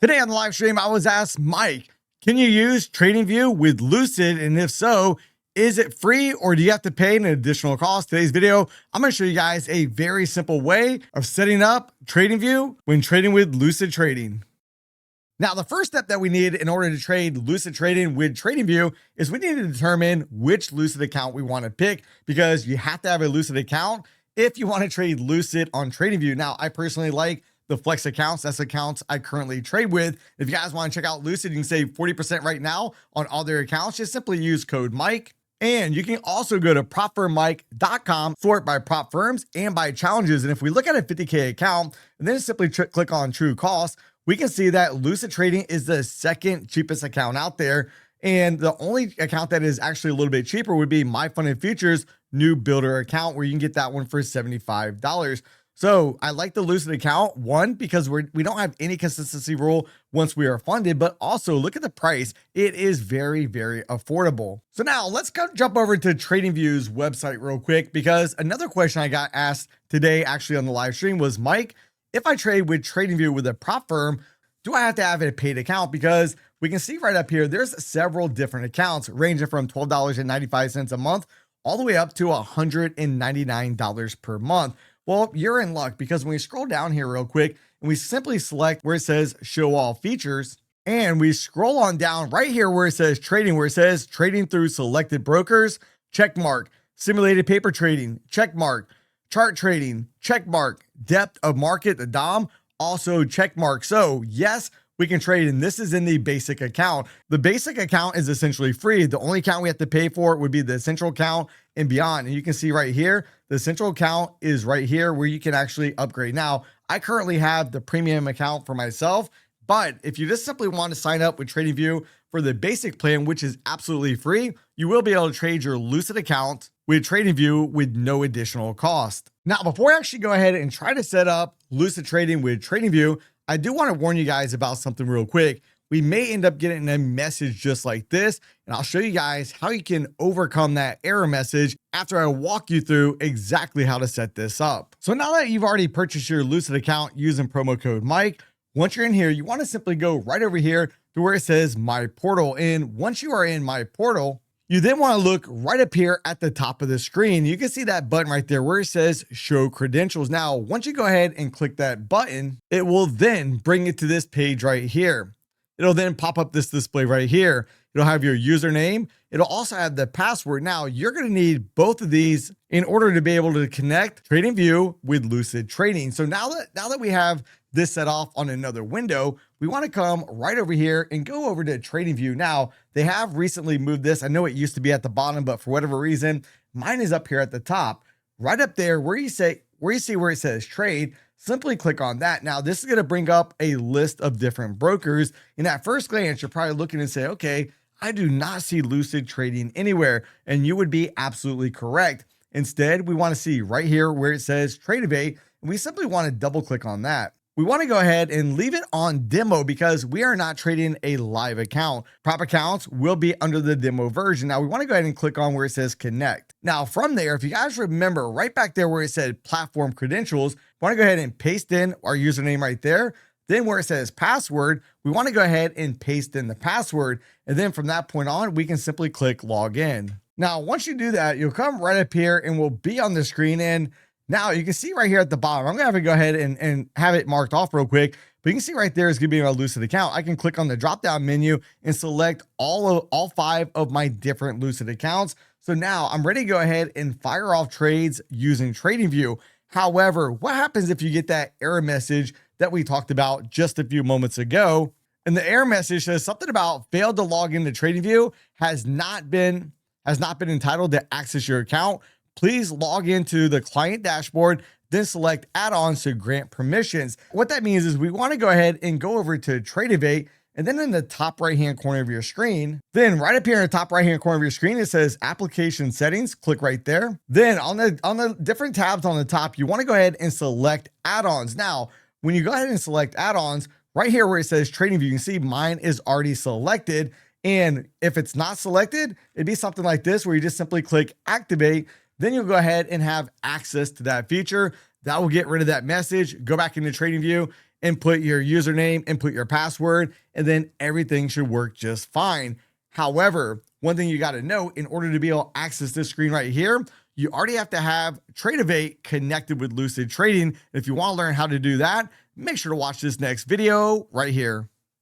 Today on the live stream, I was asked, Mike, can you use TradingView with Lucid? And if so, is it free or do you have to pay an additional cost? Today's video, I'm going to show you guys a very simple way of setting up TradingView when trading with Lucid Trading. Now, the first step that we need in order to trade Lucid Trading with TradingView is we need to determine which Lucid account we want to pick, because you have to have a Lucid account if you want to trade Lucid on TradingView. Now, I personally like the Flex accounts. That's accounts I currently trade with. If you guys want to check out Lucid, you can save 40% right now on all their accounts. Just simply use code Mike. And you can also go to propfirmmike.com, sort by prop firms and by challenges. And if we look at a 50K account and then simply click on true cost, we can see that Lucid Trading is the second cheapest account out there. And the only account that is actually a little bit cheaper would be My Funded Futures new builder account, where you can get that one for $75. So I like the Lucid account, one, because we don't have any consistency rule once we are funded, but also look at the price. It is very, very affordable. So now let's jump over to TradingView's website real quick, because another question I got asked today actually on the live stream was, Mike, if I trade with TradingView with a prop firm, do I have to have a paid account? Because we can see right up here, there's several different accounts ranging from $12.95 a month all the way up to $199 per month. Well, you're in luck, because when we scroll down here real quick and we simply select where it says show all features, and we scroll on down right here where it says trading, where it says trading through selected brokers, check mark, simulated paper trading, check mark, chart trading, check mark, depth of market, the DOM, also check mark. So yes, we can trade, and this is in the basic account. The basic account is essentially free. The only account we have to pay for would be the essential account and beyond. And you can see right here, the essential account is right here where you can actually upgrade. Now, I currently have the premium account for myself, but if you just simply want to sign up with TradingView for the basic plan, which is absolutely free, you will be able to trade your Lucid account with TradingView with no additional cost. Now, before I actually go ahead and try to set up Lucid Trading with TradingView, I do want to warn you guys about something real quick. We may end up getting a message just like this, and I'll show you guys how you can overcome that error message after I walk you through exactly how to set this up. So now that you've already purchased your Lucid account using promo code Mike, once you're in here, you want to simply go right over here to where it says My Portal. And once you are in My Portal, you then want to look right up here at the top of the screen. You can see that button right there where it says Show Credentials. Now, once you go ahead and click that button, it will then bring it to this page right here. It'll then pop up this display right here. It'll have your username. It'll also have the password. Now, you're going to need both of these in order to be able to connect TradingView with Lucid Trading. So now that we have this set off on another window, we want to come right over here and go over to TradingView. Now, they have recently moved this. I know it used to be at the bottom, but for whatever reason, mine is up here at the top, right up there where you see where it says trade. Simply click on that. Now, this is going to bring up a list of different brokers. And at first glance, you're probably looking and say, okay, I do not see Lucid Trading anywhere. And you would be absolutely correct. Instead, we want to see right here where it says Tradevate, and we simply want to double click on that. We want to go ahead and leave it on demo because we are not trading a live account. Prop accounts will be under the demo version. Now we want to go ahead and click on where it says connect. Now from there, if you guys remember right back there where it said platform credentials, we want to go ahead and paste in our username right there. Then where it says password, we want to go ahead and paste in the password. And then from that point on, we can simply click log in. Now, once you do that, you'll come right up here and we'll be on the screen. And now you can see right here at the bottom, I'm gonna have to go ahead and have it marked off real quick, but you can see right there is gonna be my Lucid account. I can click on the drop down menu and select all 5 of my different Lucid accounts. So now I'm ready to go ahead and fire off trades using TradingView. However, what happens if you get that error message that we talked about just a few moments ago? And the error message says something about failed to log into TradingView, has not been entitled to access your account. Please log into the client dashboard, then select add-ons to grant permissions. What that means is we want to go ahead and go over to Tradevate, and then in the top right-hand corner of your screen, then right up here in the top right-hand corner of your screen, it says application settings. Click right there. Then on the different tabs on the top, you want to go ahead and select add-ons. Now, when you go ahead and select add-ons, right here where it says TradingView, you can see mine is already selected. And if it's not selected, it'd be something like this where you just simply click activate. Then you'll go ahead and have access to that feature. That will get rid of that message. Go back into TradingView input your username, input your password, and then everything should work just fine. However, one thing you got to know, in order to be able to access this screen right here, you already have to have Tradevate connected with Lucid Trading. If you want to learn how to do that, make sure to watch this next video right here.